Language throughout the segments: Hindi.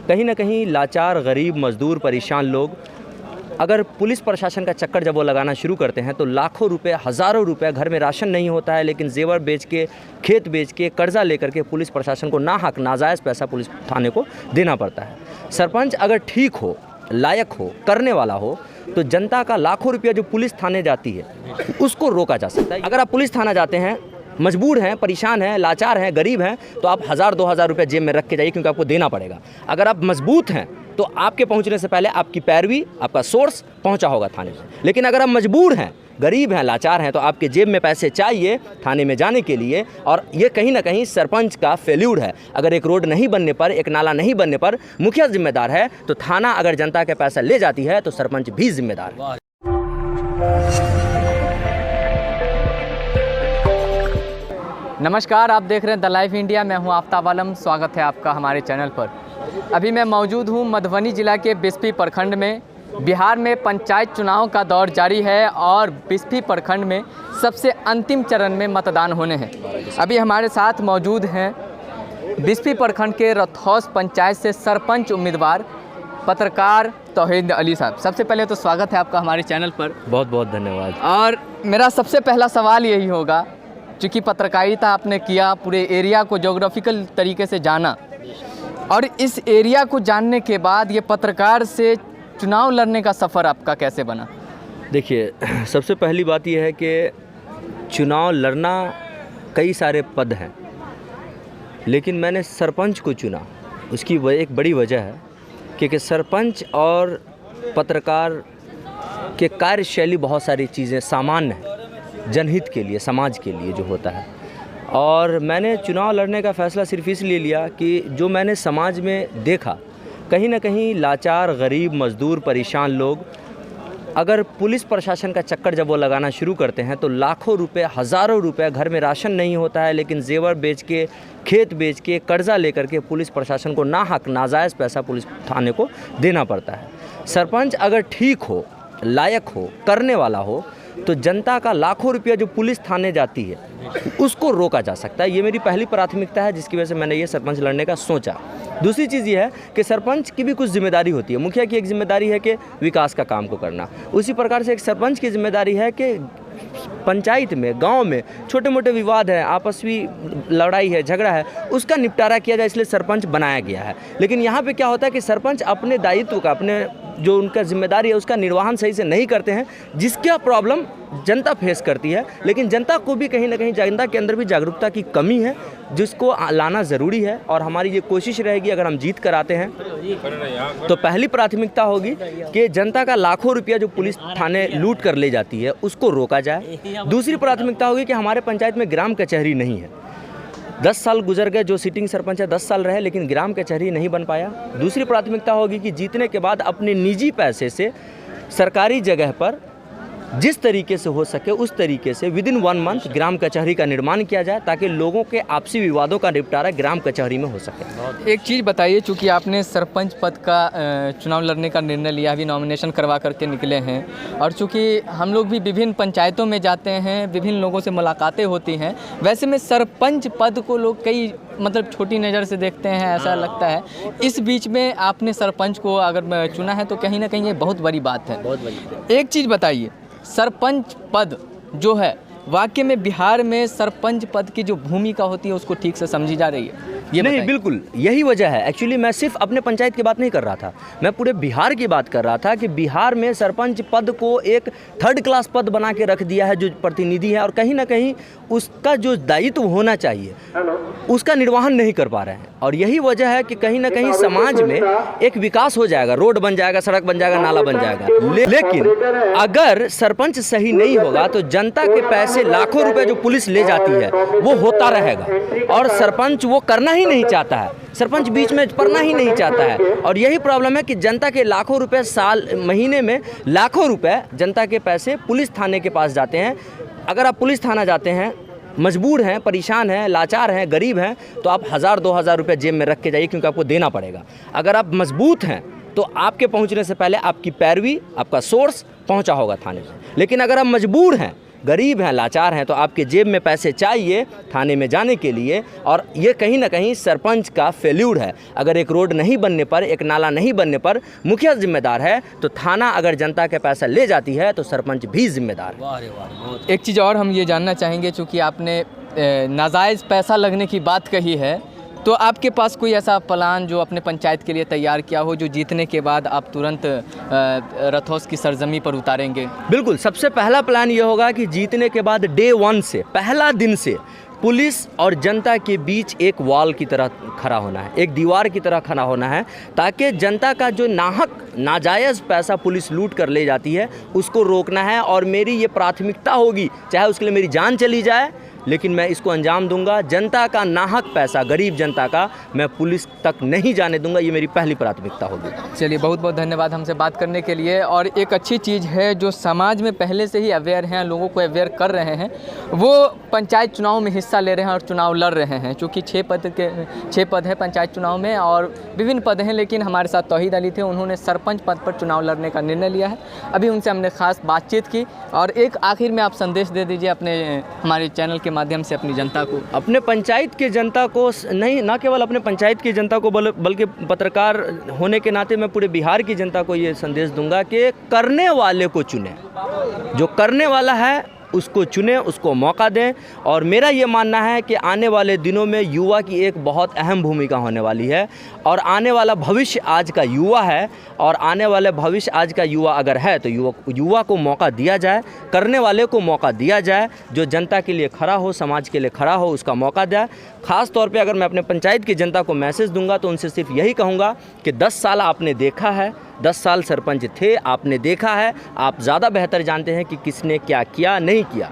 कहीं ना कहीं लाचार, गरीब, मजदूर, परेशान लोग अगर पुलिस प्रशासन का चक्कर जब वो लगाना शुरू करते हैं तो लाखों रुपए, हज़ारों रुपए, घर में राशन नहीं होता है लेकिन जेवर बेच के, खेत बेच के, कर्जा लेकर के पुलिस प्रशासन को नाहक नाजायज़ पैसा पुलिस थाने को देना पड़ता है। सरपंच अगर ठीक हो, लायक हो, करने वाला हो तो जनता का लाखों रुपया जो पुलिस थाने जाती है उसको रोका जा सकता है। अगर आप पुलिस थाना जाते हैं, मजबूर हैं, परेशान हैं, लाचार हैं, गरीब हैं, तो आप 1000-2000 रुपये जेब में रख के जाइए क्योंकि आपको देना पड़ेगा। अगर आप मजबूत हैं तो आपके पहुंचने से पहले आपकी पैरवी, आपका सोर्स पहुंचा होगा थाने में। लेकिन अगर आप मजबूर हैं, गरीब हैं, लाचार हैं, तो आपके जेब में पैसे चाहिए थाने में जाने के लिए। और ये कहीं ना कहीं सरपंच का फेल्यूर है। अगर एक रोड नहीं बनने पर, एक नाला नहीं बनने पर मुखिया जिम्मेदार है, तो थाना अगर जनता के पैसा ले जाती है तो सरपंच भी जिम्मेदार है। नमस्कार, आप देख रहे हैं द लाइफ इंडिया। मैं हूं आफ्ताब आलम। स्वागत है आपका हमारे चैनल पर। अभी मैं मौजूद हूं मधुबनी जिला के बिस्फी प्रखंड में। बिहार में पंचायत चुनाव का दौर जारी है और बिस्फी प्रखंड में सबसे अंतिम चरण में मतदान होने हैं। अभी हमारे साथ मौजूद हैं बिस्फी प्रखंड के रथौस पंचायत से सरपंच उम्मीदवार पत्रकार तौहीद अली साहब। सबसे पहले तो स्वागत है आपका हमारे चैनल पर। बहुत बहुत धन्यवाद। और मेरा सबसे पहला सवाल यही होगा, चूँकि पत्रकारिता आपने किया, पूरे एरिया को ज्योग्राफिकल तरीके से जाना, और इस एरिया को जानने के बाद ये पत्रकार से चुनाव लड़ने का सफ़र आपका कैसे बना? देखिए, सबसे पहली बात यह है कि चुनाव लड़ना कई सारे पद हैं, लेकिन मैंने सरपंच को चुना। उसकी एक बड़ी वजह है कि सरपंच और पत्रकार के कार्यशैली बहुत सारी चीज़ें सामान्य हैं जनहित के लिए, समाज के लिए जो होता है। और मैंने चुनाव लड़ने का फ़ैसला सिर्फ इसलिए लिया कि जो मैंने समाज में देखा, कहीं ना कहीं लाचार, गरीब, मजदूर, परेशान लोग अगर पुलिस प्रशासन का चक्कर जब वो लगाना शुरू करते हैं तो लाखों रुपए, हज़ारों रुपए, घर में राशन नहीं होता है लेकिन जेवर बेच के, खेत बेच के, कर्जा लेकर के पुलिस प्रशासन को नाहक नाजायज़ पैसा पुलिस थाने को देना पड़ता है। सरपंच अगर ठीक हो, लायक हो, करने वाला हो तो जनता का लाखों रुपया जो पुलिस थाने जाती है उसको रोका जा सकता है। ये मेरी पहली प्राथमिकता है जिसकी वजह से मैंने ये सरपंच लड़ने का सोचा। दूसरी चीज़ ये है कि सरपंच की भी कुछ जिम्मेदारी होती है। मुखिया की एक जिम्मेदारी है कि विकास का काम को करना, उसी प्रकार से एक सरपंच की जिम्मेदारी है कि पंचायत में, गांव में छोटे मोटे विवाद है, आपसी लड़ाई है, झगड़ा है, उसका निपटारा किया जाए, इसलिए सरपंच बनाया गया है। लेकिन यहाँ पे क्या होता है कि सरपंच अपने दायित्व का, अपने जो उनका जिम्मेदारी है उसका निर्वहन सही से नहीं करते हैं, जिसका प्रॉब्लम जनता फेस करती है। लेकिन जनता को भी कहीं ना कहीं, जनता के अंदर भी जागरूकता की कमी है जिसको लाना ज़रूरी है। और हमारी ये कोशिश रहेगी, अगर हम जीत कर आते हैं तो पहली प्राथमिकता होगी कि जनता का लाखों रुपया जो पुलिस थाने लूट कर ले जाती है उसको रोका जाए। दूसरी प्राथमिकता होगी कि हमारे पंचायत में ग्राम कचहरी नहीं है। 10 साल गुजर गए, जो सिटिंग सरपंच है 10 साल रहे लेकिन ग्राम कचहरी नहीं बन पाया। दूसरी प्राथमिकता होगी कि जीतने के बाद अपने निजी पैसे से सरकारी जगह पर जिस तरीके से हो सके उस तरीके से विदिन 1 मंथ ग्राम कचहरी का निर्माण किया जाए ताकि लोगों के आपसी विवादों का निपटारा ग्राम कचहरी में हो सके। एक चीज़ बताइए, चूँकि आपने सरपंच पद का चुनाव लड़ने का निर्णय लिया, अभी नॉमिनेशन करवा करके निकले हैं, और चूँकि हम लोग भी विभिन्न पंचायतों में जाते हैं, विभिन्न लोगों से मुलाकातें होती हैं, वैसे में सरपंच पद को लोग कई छोटी नज़र से देखते हैं, ऐसा लगता है। इस बीच में आपने सरपंच को अगर चुना है तो कहीं ना कहीं ये बहुत बड़ी बात है। बहुत बड़ी। एक चीज़ बताइए, सरपंच पद जो है वाकई में बिहार में सरपंच पद की जो भूमिका होती है उसको ठीक से समझी जा रही है? ये नहीं, बिल्कुल यही वजह है। एक्चुअली मैं सिर्फ अपने पंचायत की बात नहीं कर रहा था, मैं पूरे बिहार की बात कर रहा था कि बिहार में सरपंच पद को एक 3rd क्लास पद बना के रख दिया है जो प्रतिनिधि है, और कहीं ना कहीं उसका जो दायित्व होना चाहिए उसका निर्वहन नहीं कर पा रहे हैं। और यही वजह है कि कहीं ना कहीं समाज में एक विकास हो जाएगा, रोड बन जाएगा, सड़क बन जाएगा, नाला बन जाएगा, लेकिन अगर सरपंच सही नहीं होगा तो जनता के पैसे, लाखों रुपए जो पुलिस ले जाती है वो होता रहेगा। और सरपंच वो करना ही नहीं चाहता है, सरपंच बीच में पड़ना ही नहीं चाहता है। और यही प्रॉब्लम है कि जनता के लाखों रुपए, साल महीने में लाखों रुपए जनता के पैसे पुलिस थाने के पास जाते हैं। अगर आप पुलिस थाना जाते हैं, मजबूर हैं, परेशान हैं, लाचार हैं, गरीब हैं, तो आप 1000-2000 रुपये जेब में रख के जाइए क्योंकि आपको देना पड़ेगा। अगर आप मजबूत हैं तो आपके पहुंचने से पहले आपकी पैरवी, आपका सोर्स पहुंचा होगा थाने में। लेकिन अगर आप मजबूर हैं, गरीब हैं, लाचार हैं, तो आपके जेब में पैसे चाहिए थाने में जाने के लिए। और ये कहीं ना कहीं सरपंच का फेल्यूर है। अगर एक रोड नहीं बनने पर, एक नाला नहीं बनने पर मुखिया जिम्मेदार है, तो थाना अगर जनता के पैसा ले जाती है तो सरपंच भी जिम्मेदार है। एक चीज़ और हम ये जानना चाहेंगे, चूँकि आपने नाजायज़ पैसा लगने की बात कही है, तो आपके पास कोई ऐसा प्लान जो अपने पंचायत के लिए तैयार किया हो, जो जीतने के बाद आप तुरंत रथौस की सरजमी पर उतारेंगे? बिल्कुल, सबसे पहला प्लान ये होगा कि जीतने के बाद डे 1 से, पहला दिन से पुलिस और जनता के बीच एक वॉल की तरह खड़ा होना है, एक दीवार की तरह खड़ा होना है, ताकि जनता का जो नाजायज़ पैसा पुलिस लूट कर ले जाती है उसको रोकना है। और मेरी ये प्राथमिकता होगी, चाहे उसके लिए मेरी जान चली जाए, लेकिन मैं इसको अंजाम दूंगा। जनता का नाहक पैसा, गरीब जनता का, मैं पुलिस तक नहीं जाने दूंगा। ये मेरी पहली प्राथमिकता होगी। चलिए, बहुत बहुत धन्यवाद हमसे बात करने के लिए। और एक अच्छी चीज़ है जो समाज में पहले से ही अवेयर हैं, लोगों को अवेयर कर रहे हैं, वो पंचायत चुनाव में हिस्सा ले रहे हैं और चुनाव लड़ रहे हैं। चूँकि 6 पद है पंचायत चुनाव में और विभिन्न पद हैं, लेकिन हमारे साथ तौहीद अली थे, उन्होंने सरपंच पद पर चुनाव लड़ने का निर्णय लिया है। अभी उनसे हमने खास बातचीत की। और एक आखिर में आप संदेश दे दीजिए अपने हमारे चैनल के माध्यम से अपनी जनता को। अपने पंचायत के जनता को नहीं, ना केवल अपने पंचायत की जनता को, बल्कि पत्रकार होने के नाते मैं पूरे बिहार की जनता को ये संदेश दूंगा कि करने वाले को चुने, जो करने वाला है उसको चुने, उसको मौका दें। और मेरा ये मानना है कि आने वाले दिनों में युवा की एक बहुत अहम भूमिका होने वाली है। और आने वाला भविष्य आज का युवा है, और आने वाले भविष्य आज का युवा अगर है तो युवा को मौका दिया जाए, करने वाले को मौका दिया जाए, जो जनता के लिए खड़ा हो, समाज के लिए खड़ा हो, उसका मौका दिया। ख़ास तौर पे अगर मैं अपने पंचायत की जनता को मैसेज दूंगा तो उनसे सिर्फ यही कहूँगा कि 10 साल आपने देखा है, 10 साल सरपंच थे, आपने देखा है, आप ज़्यादा बेहतर जानते हैं कि किसने क्या किया, नहीं किया।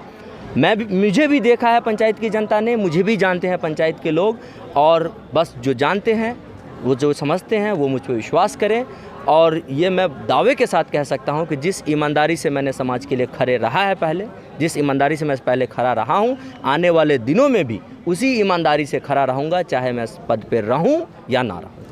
मुझे भी देखा है पंचायत की जनता ने, मुझे भी जानते हैं पंचायत के लोग। और बस जो जानते हैं, वो जो समझते हैं, वो मुझ पर विश्वास करें। और ये मैं दावे के साथ कह सकता हूँ कि जिस ईमानदारी से मैंने समाज के लिए खड़े रहा है पहले, जिस ईमानदारी से मैं पहले खड़ा रहा हूँ, आने वाले दिनों में भी उसी ईमानदारी से खड़ा रहूँगा, चाहे मैं पद पर रहूँ या ना रहूँ।